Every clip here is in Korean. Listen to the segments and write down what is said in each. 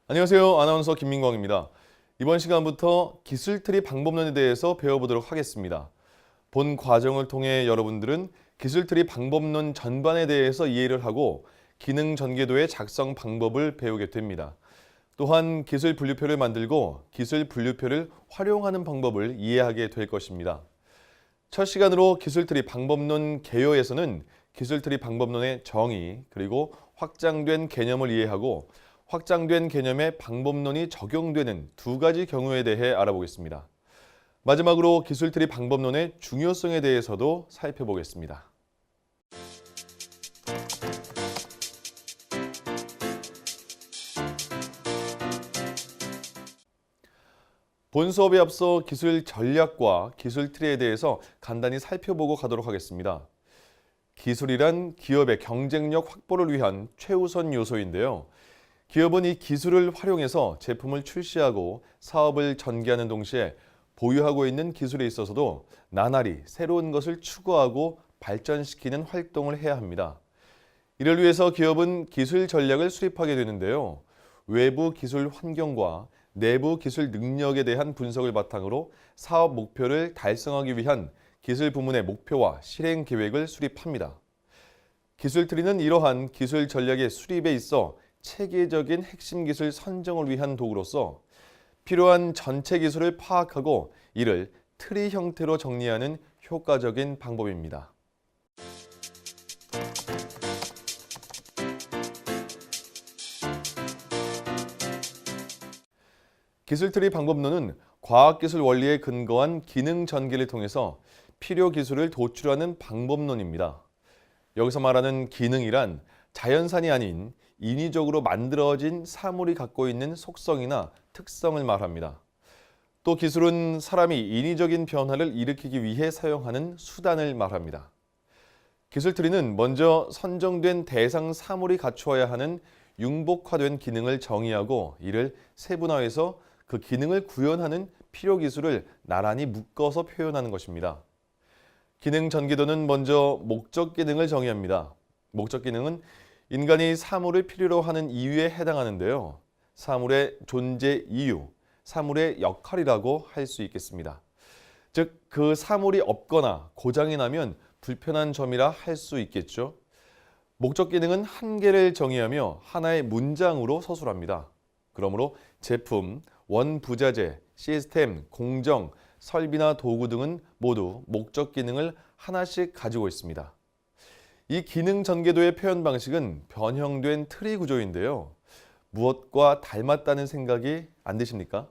안녕하세요. 아나운서 김민광입니다. 이번 시간부터 기술트리 방법론에 대해서 배워보도록 하겠습니다. 본 과정을 통해 여러분들은 기술트리 방법론 전반에 대해서 이해를 하고 기능 전개도의 작성 방법을 배우게 됩니다. 또한 기술 분류표를 만들고 기술 분류표를 활용하는 방법을 이해하게 될 것입니다. 첫 시간으로 기술트리 방법론 개요에서는 기술트리 방법론의 정의 그리고 확장된 개념을 이해하고 확장된 개념의 방법론이 적용되는 두 가지 경우에 대해 알아보겠습니다. 마지막으로 기술트리 방법론의 중요성에 대해서도 살펴보겠습니다. 본 수업에 앞서 기술 전략과 기술 트리에 대해서 간단히 살펴보고 가도록 하겠습니다. 기술이란 기업의 경쟁력 확보를 위한 최우선 요소인데요. 기업은 이 기술을 활용해서 제품을 출시하고 사업을 전개하는 동시에 보유하고 있는 기술에 있어서도 나날이 새로운 것을 추구하고 발전시키는 활동을 해야 합니다. 이를 위해서 기업은 기술 전략을 수립하게 되는데요. 외부 기술 환경과 내부 기술 능력에 대한 분석을 바탕으로 사업 목표를 달성하기 위한 기술 부문의 목표와 실행 계획을 수립합니다. 기술 트리는 이러한 기술 전략의 수립에 있어 체계적인 핵심 기술 선정을 위한 도구로서 필요한 전체 기술을 파악하고 이를 트리 형태로 정리하는 효과적인 방법입니다. 기술 트리 방법론은 과학기술 원리에 근거한 기능 전개를 통해서 필요 기술을 도출하는 방법론입니다. 여기서 말하는 기능이란 자연산이 아닌 인위적으로 만들어진 사물이 갖고 있는 속성이나 특성을 말합니다. 또 기술은 사람이 인위적인 변화를 일으키기 위해 사용하는 수단을 말합니다. 기술 트리는 먼저 선정된 대상 사물이 갖추어야 하는 융복화된 기능을 정의하고 이를 세분화해서 그 기능을 구현하는 필요 기술을 나란히 묶어서 표현하는 것입니다. 기능 전개도는 먼저 목적 기능을 정의합니다. 목적 기능은 인간이 사물을 필요로 하는 이유에 해당하는데요. 사물의 존재 이유, 사물의 역할이라고 할 수 있겠습니다. 즉, 그 사물이 없거나 고장이 나면 불편한 점이라 할 수 있겠죠. 목적 기능은 한계를 정의하며 하나의 문장으로 서술합니다. 그러므로 제품, 원부자재, 시스템, 공정, 설비나 도구 등은 모두 목적 기능을 하나씩 가지고 있습니다. 이 기능 전개도의 표현 방식은 변형된 트리 구조인데요. 무엇과 닮았다는 생각이 안 드십니까?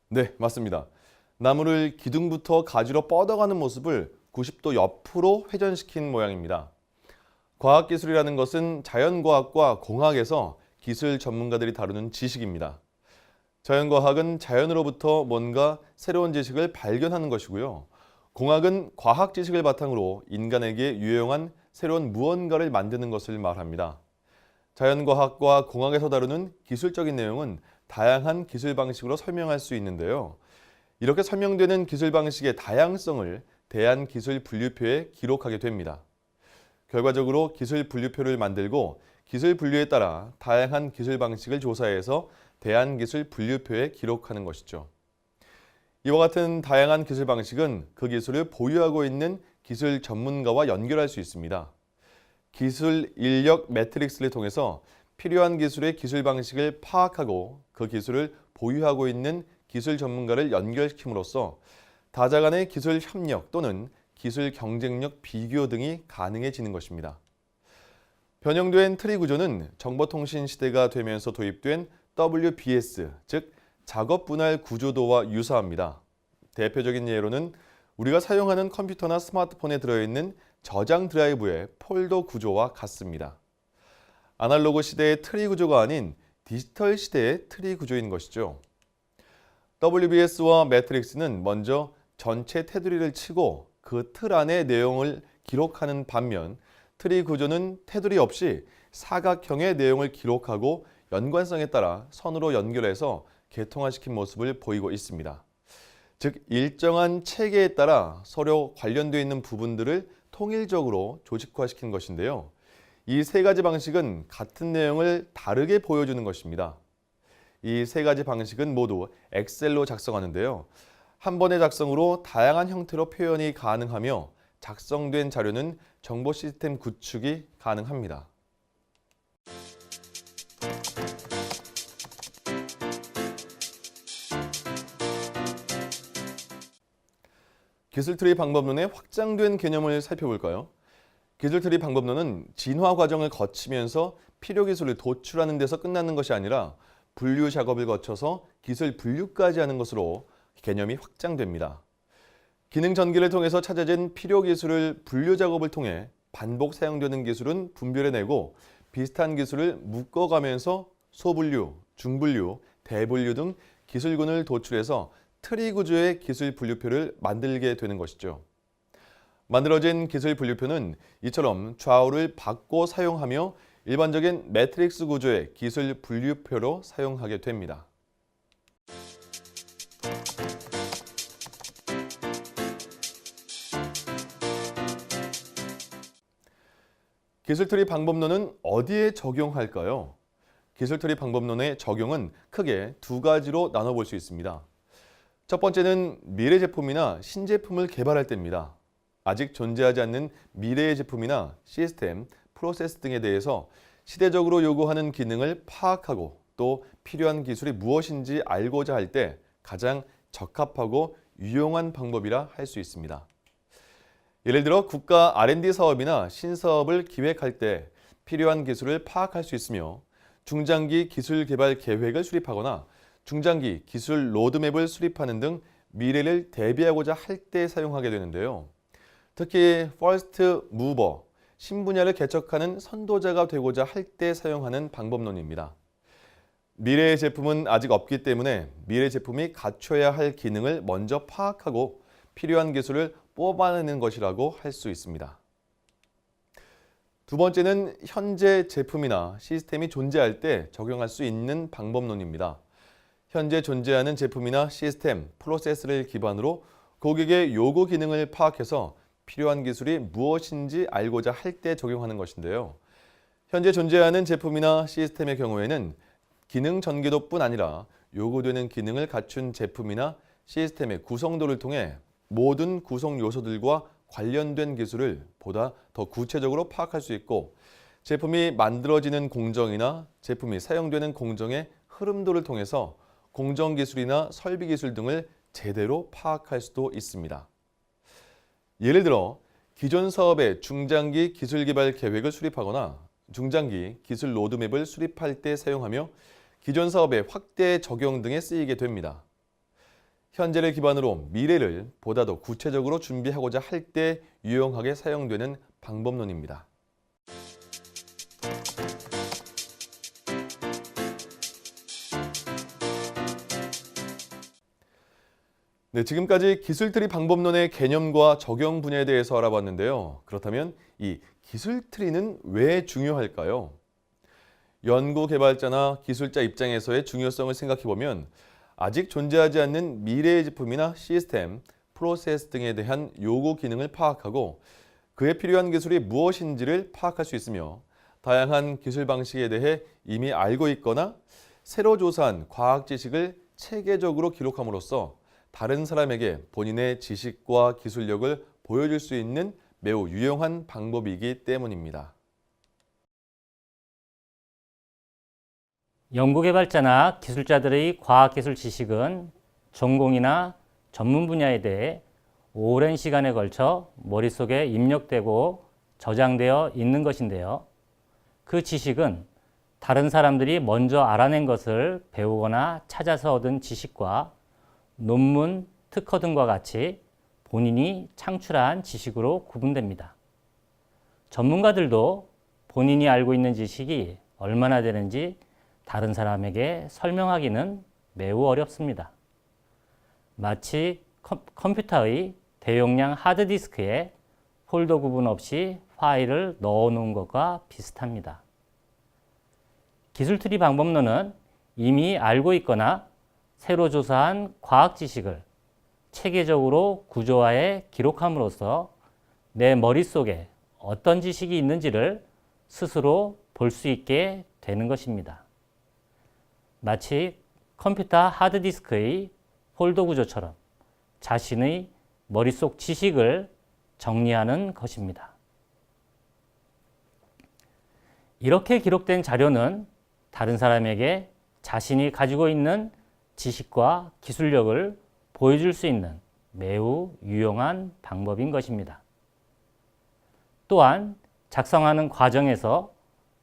네, 맞습니다. 나무를 기둥부터 가지로 뻗어가는 모습을 90도 옆으로 회전시킨 모양입니다. 과학기술이라는 것은 자연과학과 공학에서 기술 전문가들이 다루는 지식입니다. 자연과학은 자연으로부터 뭔가 새로운 지식을 발견하는 것이고요. 공학은 과학 지식을 바탕으로 인간에게 유용한 새로운 무언가를 만드는 것을 말합니다. 자연과학과 공학에서 다루는 기술적인 내용은 다양한 기술 방식으로 설명할 수 있는데요. 이렇게 설명되는 기술 방식의 다양성을 대한기술분류표에 기록하게 됩니다. 결과적으로 기술 분류표를 만들고 기술 분류에 따라 다양한 기술 방식을 조사해서 대한기술분류표에 기록하는 것이죠. 이와 같은 다양한 기술 방식은 그 기술을 보유하고 있는 기술 전문가와 연결할 수 있습니다. 기술 인력 매트릭스를 통해서 필요한 기술의 기술 방식을 파악하고 그 기술을 보유하고 있는 기술 전문가를 연결시킴으로써 다자 간의 기술 협력 또는 기술 경쟁력 비교 등이 가능해지는 것입니다. 변형된 트리 구조는 정보통신 시대가 되면서 도입된 WBS, 즉 작업 분할 구조도와 유사합니다. 대표적인 예로는 우리가 사용하는 컴퓨터나 스마트폰에 들어있는 저장 드라이브의 폴더 구조와 같습니다. 아날로그 시대의 트리 구조가 아닌 디지털 시대의 트리 구조인 것이죠. WBS와 매트릭스는 먼저 전체 테두리를 치고 그 틀 안의 내용을 기록하는 반면 트리 구조는 테두리 없이 사각형의 내용을 기록하고 연관성에 따라 선으로 연결해서 개통화시킨 모습을 보이고 있습니다. 즉, 일정한 체계에 따라 서로 관련되어 있는 부분들을 통일적으로 조직화시킨 것인데요. 이 세 가지 방식은 같은 내용을 다르게 보여주는 것입니다. 이 세 가지 방식은 모두 엑셀로 작성하는데요. 한 번의 작성으로 다양한 형태로 표현이 가능하며 작성된 자료는 정보 시스템 구축이 가능합니다. 기술트리 방법론의 확장된 개념을 살펴볼까요? 기술트리 방법론은 진화 과정을 거치면서 필요 기술을 도출하는 데서 끝나는 것이 아니라 분류 작업을 거쳐서 기술 분류까지 하는 것으로 개념이 확장됩니다. 기능 전기를 통해서 찾아진 필요 기술을 분류 작업을 통해 반복 사용되는 기술은 분별해내고 비슷한 기술을 묶어가면서 소분류, 중분류, 대분류 등 기술군을 도출해서 트리 구조의 기술 분류표를 만들게 되는 것이죠. 만들어진 기술 분류표는 이처럼 좌우를 바꿔 사용하며 일반적인 매트릭스 구조의 기술 분류표로 사용하게 됩니다. 기술트리 방법론은 어디에 적용할까요? 기술트리 방법론의 적용은 크게 두 가지로 나눠볼 수 있습니다. 첫 번째는 미래 제품이나 신제품을 개발할 때입니다. 아직 존재하지 않는 미래의 제품이나 시스템, 프로세스 등에 대해서 시대적으로 요구하는 기능을 파악하고 또 필요한 기술이 무엇인지 알고자 할 때 가장 적합하고 유용한 방법이라 할 수 있습니다. 예를 들어 국가 R&D 사업이나 신사업을 기획할 때 필요한 기술을 파악할 수 있으며 중장기 기술 개발 계획을 수립하거나 중장기 기술 로드맵을 수립하는 등 미래를 대비하고자 할 때 사용하게 되는데요. 특히 퍼스트 무버, 신분야를 개척하는 선도자가 되고자 할 때 사용하는 방법론입니다. 미래의 제품은 아직 없기 때문에 미래 제품이 갖춰야 할 기능을 먼저 파악하고 필요한 기술을 뽑아내는 것이라고 할 수 있습니다. 두 번째는 현재 제품이나 시스템이 존재할 때 적용할 수 있는 방법론입니다. 현재 존재하는 제품이나 시스템, 프로세스를 기반으로 고객의 요구 기능을 파악해서 필요한 기술이 무엇인지 알고자 할 때 적용하는 것인데요. 현재 존재하는 제품이나 시스템의 경우에는 기능 전개도뿐 아니라 요구되는 기능을 갖춘 제품이나 시스템의 구성도를 통해 모든 구성 요소들과 관련된 기술을 보다 더 구체적으로 파악할 수 있고 제품이 만들어지는 공정이나 제품이 사용되는 공정의 흐름도를 통해서 공정 기술이나 설비 기술 등을 제대로 파악할 수도 있습니다. 예를 들어 기존 사업의 중장기 기술 개발 계획을 수립하거나 중장기 기술 로드맵을 수립할 때 사용하며 기존 사업의 확대 적용 등에 쓰이게 됩니다. 현재를 기반으로 미래를 보다 더 구체적으로 준비하고자 할 때 유용하게 사용되는 방법론입니다. 네, 지금까지 기술트리 방법론의 개념과 적용 분야에 대해서 알아봤는데요. 그렇다면 이 기술트리는 왜 중요할까요? 연구개발자나 기술자 입장에서의 중요성을 생각해보면 아직 존재하지 않는 미래의 제품이나 시스템, 프로세스 등에 대한 요구 기능을 파악하고 그에 필요한 기술이 무엇인지를 파악할 수 있으며 다양한 기술 방식에 대해 이미 알고 있거나 새로 조사한 과학 지식을 체계적으로 기록함으로써 다른 사람에게 본인의 지식과 기술력을 보여줄 수 있는 매우 유용한 방법이기 때문입니다. 연구개발자나 기술자들의 과학기술 지식은 전공이나 전문 분야에 대해 오랜 시간에 걸쳐 머릿속에 입력되고 저장되어 있는 것인데요. 그 지식은 다른 사람들이 먼저 알아낸 것을 배우거나 찾아서 얻은 지식과 논문, 특허 등과 같이 본인이 창출한 지식으로 구분됩니다. 전문가들도 본인이 알고 있는 지식이 얼마나 되는지 다른 사람에게 설명하기는 매우 어렵습니다. 마치 컴퓨터의 대용량 하드디스크에 폴더 구분 없이 파일을 넣어놓은 것과 비슷합니다. 기술트리 방법론은 이미 알고 있거나 새로 조사한 과학 지식을 체계적으로 구조화해 기록함으로써 내 머릿속에 어떤 지식이 있는지를 스스로 볼 수 있게 되는 것입니다. 마치 컴퓨터 하드디스크의 폴더 구조처럼 자신의 머릿속 지식을 정리하는 것입니다. 이렇게 기록된 자료는 다른 사람에게 자신이 가지고 있는 지식과 기술력을 보여줄 수 있는 매우 유용한 방법인 것입니다. 또한 작성하는 과정에서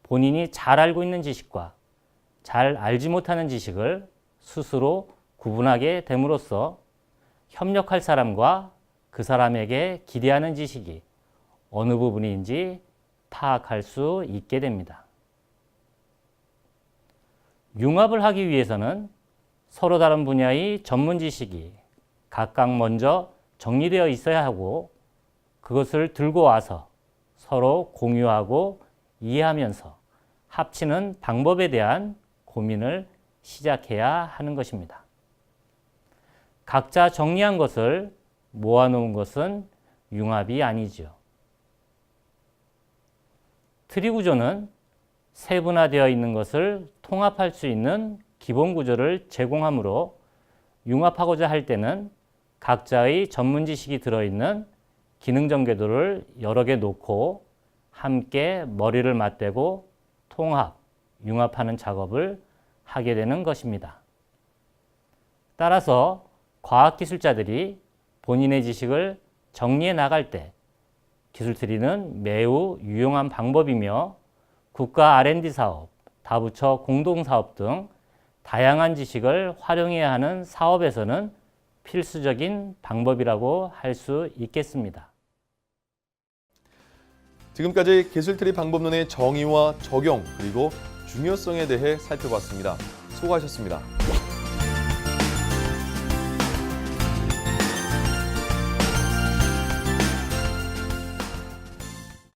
본인이 잘 알고 있는 지식과 잘 알지 못하는 지식을 스스로 구분하게 됨으로써 협력할 사람과 그 사람에게 기대하는 지식이 어느 부분인지 파악할 수 있게 됩니다. 융합을 하기 위해서는 서로 다른 분야의 전문 지식이 각각 먼저 정리되어 있어야 하고 그것을 들고 와서 서로 공유하고 이해하면서 합치는 방법에 대한 고민을 시작해야 하는 것입니다. 각자 정리한 것을 모아놓은 것은 융합이 아니지요. 트리 구조는 세분화되어 있는 것을 통합할 수 있는 기본 구조를 제공하므로 융합하고자 할 때는 각자의 전문 지식이 들어있는 기능 전개도를 여러 개 놓고 함께 머리를 맞대고 통합, 융합하는 작업을 하게 되는 것입니다. 따라서 과학기술자들이 본인의 지식을 정리해 나갈 때 기술트리는 매우 유용한 방법이며 국가 R&D 사업, 다부처 공동사업 등 다양한 지식을 활용해야 하는 사업에서는 필수적인 방법이라고 할 수 있겠습니다. 지금까지 기술트리 방법론의 정의와 적용 그리고 중요성에 대해 살펴봤습니다. 수고하셨습니다.